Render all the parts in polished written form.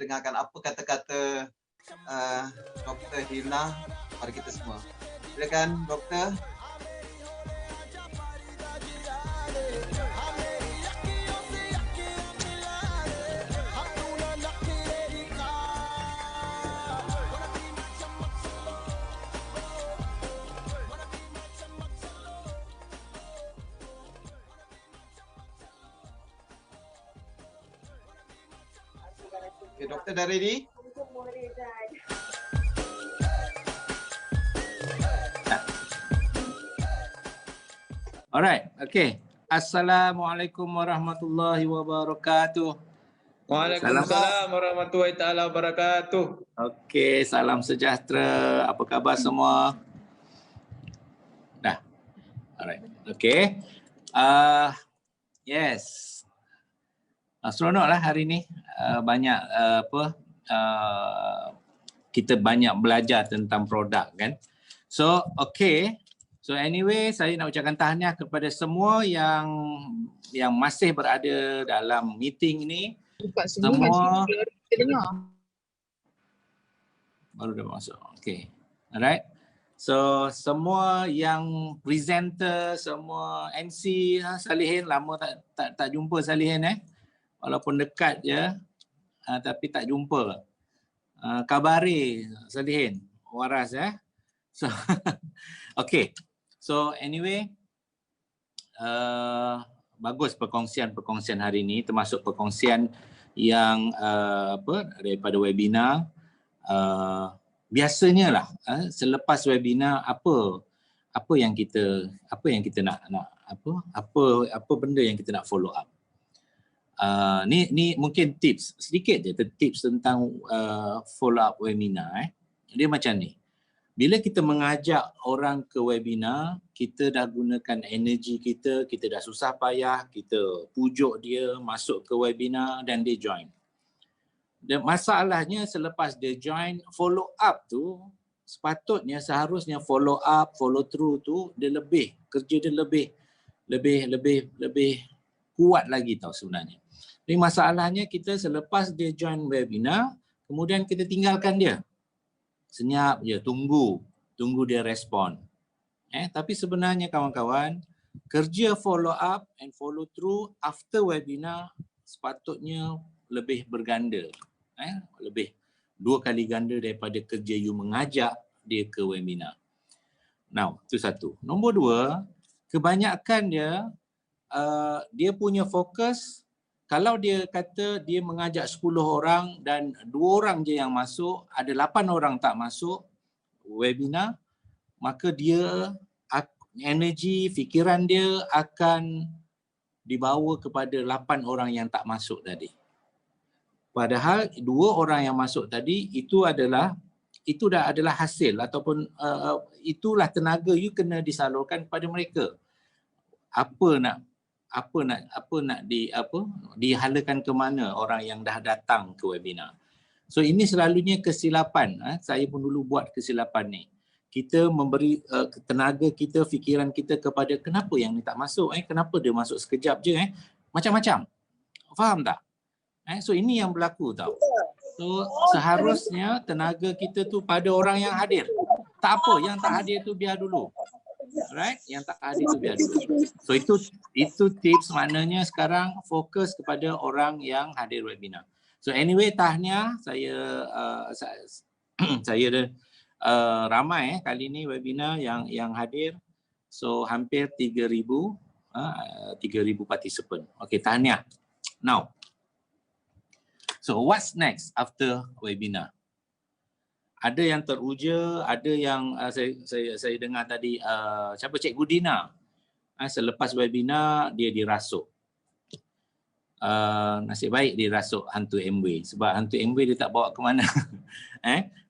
dengarkan apa kata-kata Dr. Hina pada kita semua. Silakan Doktor. Okay, Doktor dah ready? Alright, okay. Assalamualaikum warahmatullahi wabarakatuh. Waalaikumsalam warahmatullahi taala wabarakatuh. Okay, salam sejahtera. Apa khabar semua? Dah. Alright. Okay. Yes. Seronoklah hari ni. Banyak kita banyak belajar tentang produk kan. So, okay. So anyway, saya nak ucapkan tahniah kepada semua yang masih berada dalam meeting ni. Semua baru dah masuk. Okay. Alright. So semua yang presenter, semua MC, Salihin lama tak jumpa Salihin Walaupun dekat je tapi tak jumpa. Kabari Salihin, waras So okay. So anyway, bagus perkongsian hari ini, termasuk perkongsian yang daripada webinar. Biasanya lah selepas webinar apa yang kita nak apa benda yang kita nak follow up. Ni mungkin tips sedikit je, tips tentang follow up webinar. Dia macam ni. Bila kita mengajak orang ke webinar, kita dah gunakan energi kita dah susah payah, kita pujuk dia masuk ke webinar dan dia join. Dan masalahnya selepas dia join, follow up tu seharusnya follow up, follow through tu kerja dia lebih kuat lagi tau sebenarnya. Jadi masalahnya kita selepas dia join webinar, kemudian kita tinggalkan dia. Senyap je, tunggu dia respon. Tapi sebenarnya kawan-kawan, kerja follow up and follow through after webinar sepatutnya lebih berganda. Lebih 2 kali ganda daripada kerja you mengajak dia ke webinar. Now, itu satu. Nombor 2, kebanyakan dia punya fokus. Kalau dia kata dia mengajak 10 orang dan 2 orang je yang masuk, ada 8 orang tak masuk webinar, maka dia energi, fikiran dia akan dibawa kepada 8 orang yang tak masuk tadi. Padahal 2 orang yang masuk tadi itu dah adalah hasil ataupun itulah tenaga you kena disalurkan kepada mereka. Apa nak dihalakan ke mana orang yang dah datang ke webinar. So ini selalunya kesilapan. Saya pun dulu buat kesilapan ni. Kita memberi tenaga kita, fikiran kita kepada kenapa yang ni tak masuk, kenapa dia masuk sekejap je, macam-macam. Faham tak? So ini yang berlaku tau. So seharusnya tenaga kita tu pada orang yang hadir. Tak apa, yang tak hadir tu biar dulu. Right? Yang tak hadir tu biar dulu. So itu tips, maknanya sekarang fokus kepada orang yang hadir webinar. So anyway, tahniah, saya ramai kali ni webinar yang hadir. So hampir 3,000 participant. Okay, tahniah. Now, so what's next after webinar? Ada yang teruja, ada yang saya dengar tadi, siapa Cikgu Dina, selepas webinar dia dirasuk. Nasib baik dirasuk hantu MW, sebab hantu MW dia tak bawa ke mana.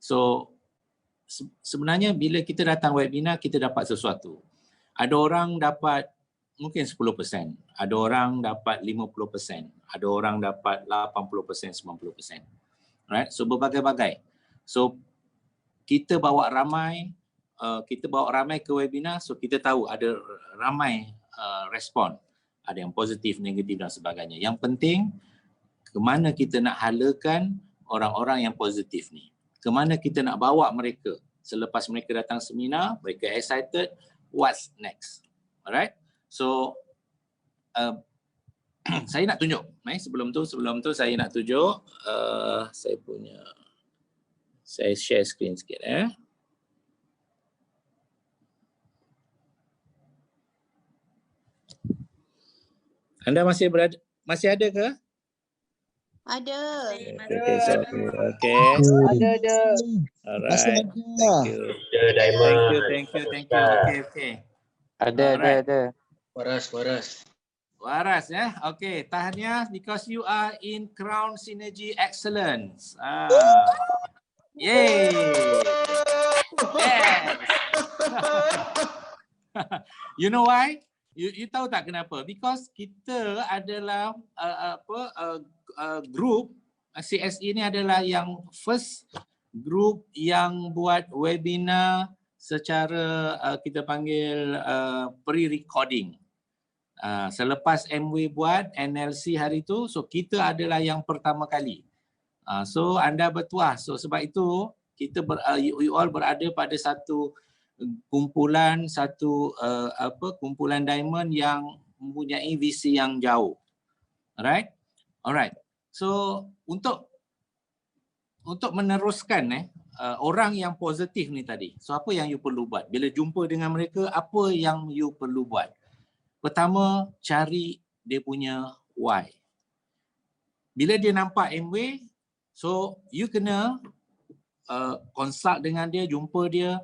So sebenarnya bila kita datang webinar, kita dapat sesuatu. Ada orang dapat mungkin 10%, ada orang dapat 50%, ada orang dapat 80%, 90%. Right? So berbagai-bagai. So kita bawa ramai ke webinar, so kita tahu ada ramai respon. Ada yang positif, negatif dan sebagainya. Yang penting, ke mana kita nak halakan orang-orang yang positif ni. Kemana kita nak bawa mereka? Selepas mereka datang seminar, mereka excited, what's next? Alright? So, saya nak tunjuk. Sebelum tu saya nak tunjuk saya share screen sikit. Anda masih ada ke? Ada. Okay, sorry. Okay. Ada. Alright. Thank you. Thank you. Okay. Ada. Waras ya. Okay, tahniah because you are in Crown Synergy Excellence. Yay. Yes. You know why? You tahu tak kenapa? Because kita adalah group CSE ni adalah yang first group yang buat webinar secara kita panggil pre-recording. Selepas MW buat NLC hari tu, so kita adalah yang pertama kali. So anda bertuah. So sebab itu kita you all berada pada satu kumpulan kumpulan diamond yang mempunyai visi yang jauh. Alright. So untuk meneruskan orang yang positif ni tadi. So apa yang you perlu buat? Bila jumpa dengan mereka, apa yang you perlu buat? Pertama, cari dia punya why. Bila dia nampak MW, so you kena consult dengan dia, jumpa dia.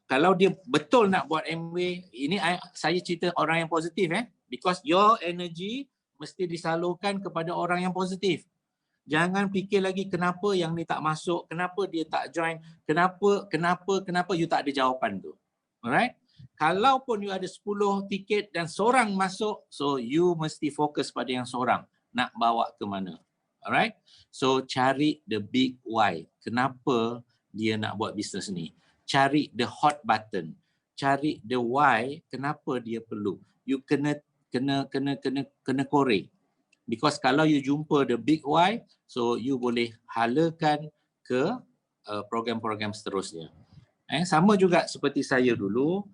Kalau dia betul nak buat MW, ini saya cerita orang yang positif because your energy mesti disalurkan kepada orang yang positif. Jangan fikir lagi kenapa yang ni tak masuk, kenapa dia tak join, kenapa you tak ada jawapan tu. Alright? Kalaupun you ada 10 tiket dan seorang masuk, so you mesti fokus pada yang seorang. Nak bawa ke mana. Alright? So cari the big why. Kenapa dia nak buat bisnes ni. Cari the hot button. Cari the why, kenapa dia perlu. You kena korek. Because kalau you jumpa the big why, so you boleh halakan ke program-program seterusnya. Sama juga seperti saya dulu.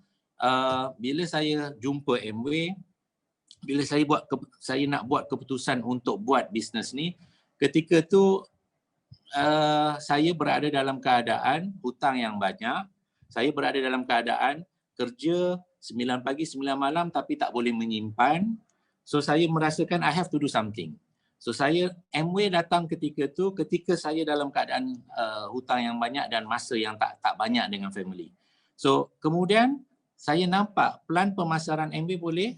Bila saya jumpa MW, bila saya nak buat keputusan untuk buat bisnes ni, ketika tu saya berada dalam keadaan hutang yang banyak. Saya berada dalam keadaan kerja 9 pagi 9 malam tapi tak boleh menyimpan. So saya merasakan I have to do something. So saya MW datang ketika tu ketika saya dalam keadaan hutang yang banyak dan masa yang tak banyak dengan family. So kemudian saya nampak pelan pemasaran MW boleh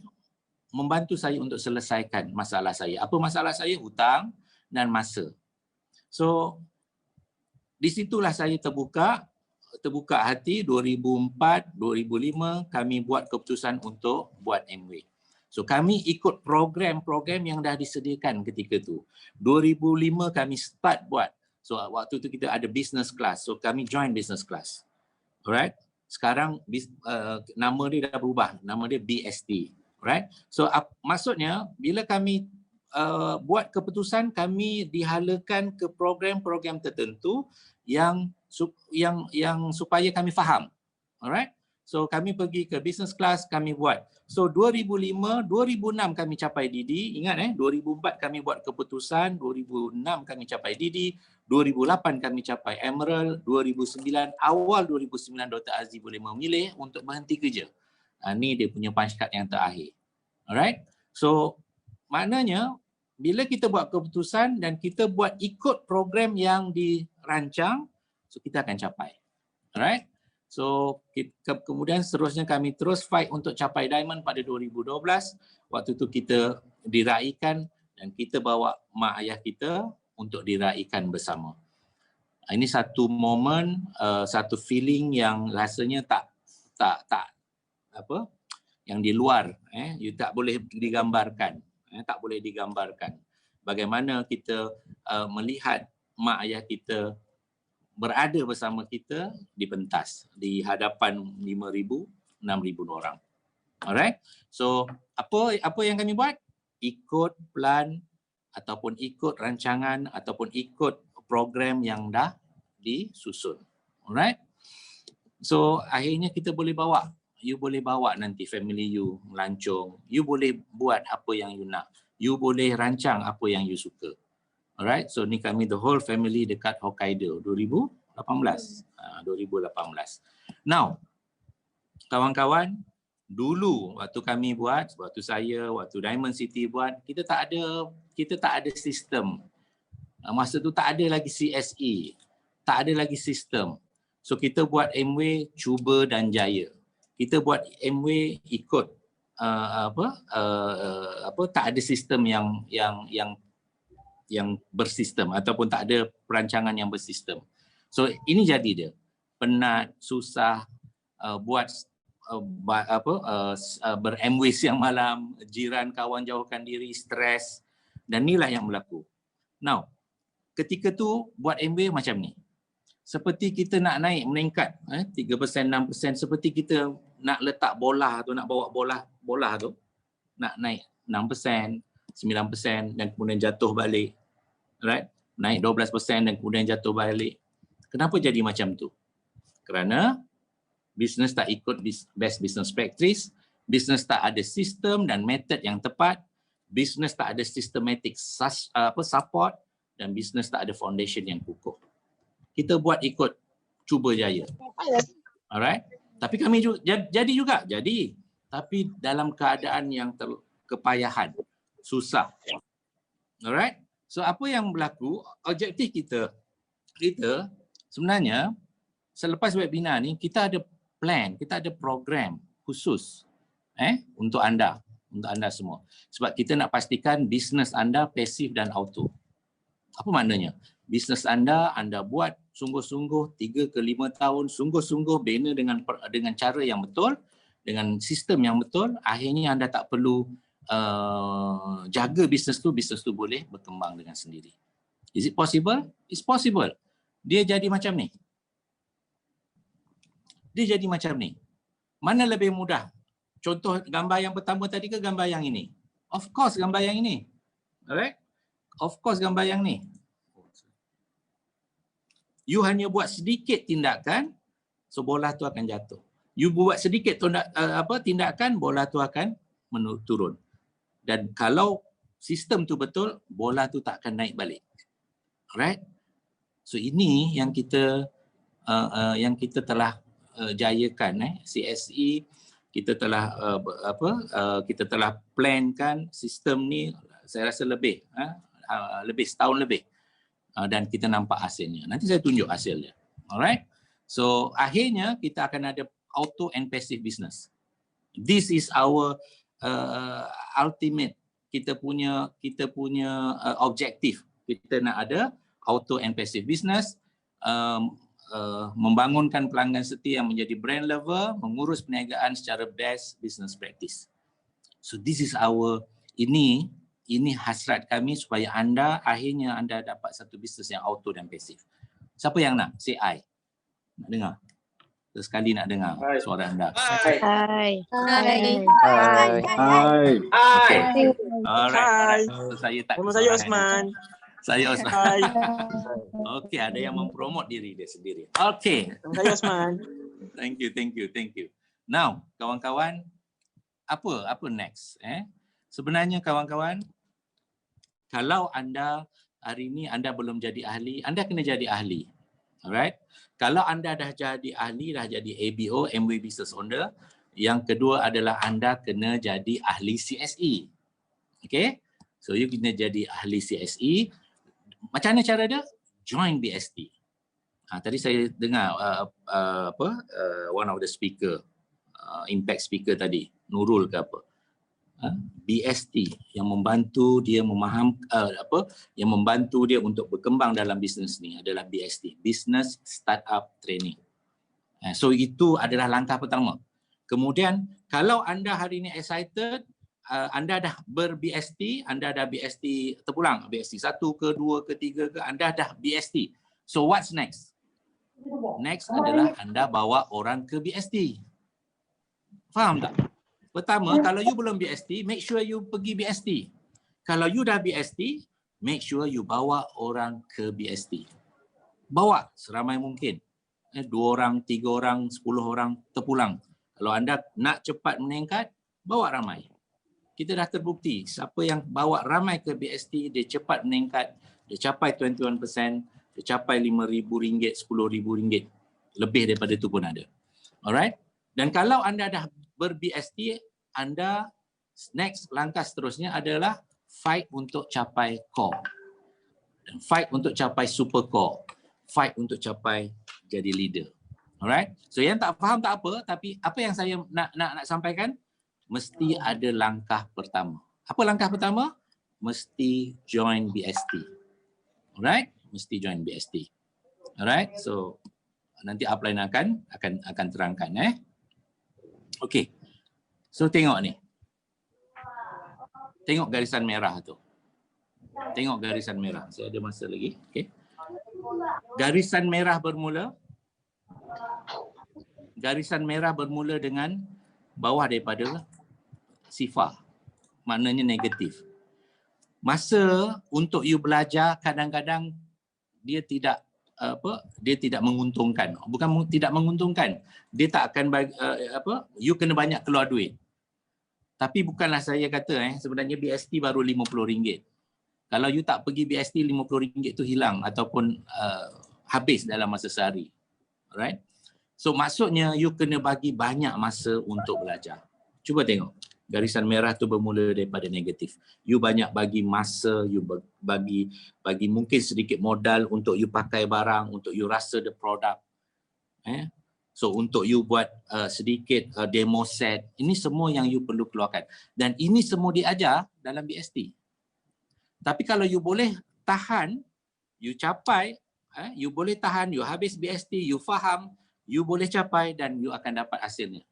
membantu saya untuk selesaikan masalah saya. Apa masalah saya? Hutang dan masa. So di situlah saya terbuka hati. 2004, 2005 kami buat keputusan untuk buat MW. So kami ikut program-program yang dah disediakan ketika tu. 2005 kami start buat. So waktu tu kita ada business class. So kami join business class. Alright? Sekarang nama dia dah berubah. Nama dia BST. Right? So maksudnya bila kami buat keputusan, kami dihalakan ke program-program tertentu yang supaya kami faham. Alright? So kami pergi ke business class, kami buat. So 2005, 2006 kami capai DD. Ingat 2004 kami buat keputusan, 2006 kami capai DD, 2008 kami capai Emerald, 2009, awal 2009 Dr. Azzi boleh memilih untuk berhenti kerja. Ni dia punya punch card yang terakhir. Alright? So maknanya bila kita buat keputusan dan kita buat ikut program yang dirancang, so kita akan capai. Alright? So kemudian seterusnya kami terus fight untuk capai diamond pada 2012. Waktu tu kita diraikan dan kita bawa mak ayah kita untuk diraikan bersama. Ini satu momen, satu feeling yang rasanya tak yang di luar, you tak boleh digambarkan, tak boleh digambarkan. Bagaimana kita melihat mak ayah kita berada bersama kita di pentas di hadapan 5,000, 6,000 orang. Alright? So apa yang kami buat? Ikut plan ataupun ikut rancangan ataupun ikut program yang dah disusun. Alright? So akhirnya kita boleh bawa, you boleh bawa nanti family you melancong, you boleh buat apa yang you nak, you boleh rancang apa yang you suka. Alright, so ni kami the whole family dekat Hokkaido 2018. 2018. Now, kawan-kawan, dulu waktu kami buat, waktu saya, waktu Diamond City buat, kita tak ada sistem. Masa tu tak ada lagi CSE, tak ada lagi sistem. So kita buat Amway cuba dan jaya. Kita buat Amway ikut tak ada sistem yang bersistem ataupun tak ada perancangan yang bersistem. So ini jadi dia. Penat, susah, ber-Amway siang malam, jiran kawan jauhkan diri, stres, dan inilah yang berlaku. Now, ketika tu buat Amway macam ni. Seperti kita nak naik meningkat 3%, 6%, seperti kita nak letak bola tu, nak bawa bola tu, nak naik 6%, 9% dan kemudian jatuh balik. Right? Naik 12% dan kemudian jatuh balik. Kenapa jadi macam tu? Kerana bisnes tak ikut best business practice, bisnes tak ada sistem dan method yang tepat, bisnes tak ada systematic support, dan bisnes tak ada foundation yang kukuh. Kita buat ikut cuba jaya. Alright? Tapi kami juga jadi. Tapi dalam keadaan yang kepayahan, susah. Alright? So apa yang berlaku, objektif kita sebenarnya selepas webinar ni kita ada plan, kita ada program khusus untuk anda semua. Sebab kita nak pastikan bisnes anda pasif dan auto. Apa maknanya? Bisnes anda buat sungguh-sungguh 3 ke 5 tahun, sungguh-sungguh bina dengan cara yang betul, dengan sistem yang betul, akhirnya anda tak perlu jaga bisnes tu boleh berkembang dengan sendiri. Is it possible? It's possible. Dia jadi macam ni. Mana lebih mudah? Contoh gambar yang pertama tadi ke gambar yang ini? Of course gambar yang ini. Alright? Of course gambar yang ni. You hanya buat sedikit tindakan, so bola tu akan jatuh. You buat sedikit tindakan, bola tu akan turun. Dan kalau sistem tu betul, bola tu tak akan naik balik. Alright? So ini yang kita telah jayakan, CSE, kita telah kita telah plankan sistem ni, saya rasa lebih setahun lebih. Dan kita nampak hasilnya. Nanti saya tunjuk hasilnya. Alright? So akhirnya kita akan ada auto and passive business. This is our ultimate, kita punya objektif. Kita nak ada auto and passive business, membangunkan pelanggan setia yang menjadi brand lover, mengurus perniagaan secara best business practice. So this is ini hasrat kami supaya akhirnya anda dapat satu bisnes yang auto dan pasif. Siapa yang nak? Say I. Nak dengar? Sekali nak dengar suara anda. Hai. Okay. Alright. Saya tak. Nama saya Osman. Saya Osman. Okey, ada yang mempromot diri dia sendiri. Okey. Nama saya Osman. Thank you. Now, kawan-kawan, apa next? Sebenarnya kawan-kawan, kalau anda hari ini anda belum jadi ahli, anda kena jadi ahli. Alright? Kalau anda dah jadi ahli, dah jadi ABO, Amway Business Owner, yang kedua adalah anda kena jadi ahli CSE. Okay? So you kena jadi ahli CSE. Macam mana cara dia? Join BST. Tadi saya dengar one of the speaker, impact speaker tadi, Nurul ke apa. BST yang membantu dia yang membantu dia untuk berkembang dalam bisnes ni adalah BST, Business Startup Training. So itu adalah langkah pertama. Kemudian kalau anda hari ini excited, anda dah ber-BST, anda dah BST terpulang, BST 1 ke 2 ke 3 ke, anda dah BST. So what's next? Next adalah anda bawa orang ke BST. Faham tak? Pertama, kalau you belum BST, make sure you pergi BST. Kalau you dah BST, make sure you bawa orang ke BST. Bawa seramai mungkin. 2 orang, 3 orang, 10 orang terpulang. Kalau anda nak cepat meningkat, bawa ramai. Kita dah terbukti siapa yang bawa ramai ke BST, dia cepat meningkat, dia capai 21%, dia capai RM5,000, RM10,000, lebih daripada itu pun ada. Alright? Dan kalau anda dah ber-BST, anda next langkah seterusnya adalah fight untuk capai core. Dan fight untuk capai super core. Fight untuk capai jadi leader. Alright? So yang tak faham tak apa, tapi apa yang saya nak sampaikan, mesti ada langkah pertama. Apa langkah pertama? Mesti join BST. Alright? Mesti join BST. Alright? So nanti upline akan terangkan Okey. So tengok ni. Tengok garisan merah tu. Tengok garisan merah. Saya ada masa lagi. Okey. Garisan merah bermula dengan bawah daripada sifar. Maknanya negatif. Masa untuk you belajar kadang-kadang dia tidak menguntungkan. Bukan tidak menguntungkan. Dia tak akan bagi, you kena banyak keluar duit. Tapi bukanlah saya kata sebenarnya BST baru RM50. Kalau you tak pergi BST, RM50 tu hilang ataupun habis dalam masa sehari. Alright? So maksudnya you kena bagi banyak masa untuk belajar. Cuba tengok. Garisan merah tu bermula daripada negatif. You banyak bagi masa, you bagi mungkin sedikit modal untuk you pakai barang, untuk you rasa the product. So untuk you buat sedikit demo set. Ini semua yang you perlu keluarkan. Dan ini semua diajar dalam BST. Tapi kalau you boleh tahan, you capai, you boleh tahan, you habis BST, you faham, you boleh capai dan you akan dapat hasilnya.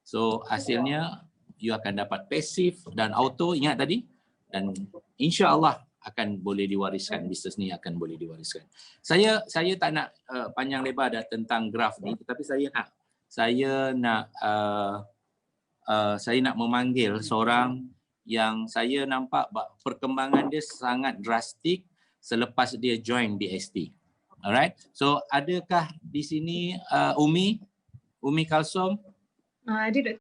So hasilnya you akan dapat pasif dan auto, ingat tadi, dan insya-Allah akan boleh diwariskan, bisnes ni akan boleh diwariskan. Saya tak nak panjang lebar dah tentang graf ni, tetapi saya nak memanggil seorang yang saya nampak perkembangan dia sangat drastik selepas dia join BST. Alright. So adakah di sini Umi Kalsum? Ada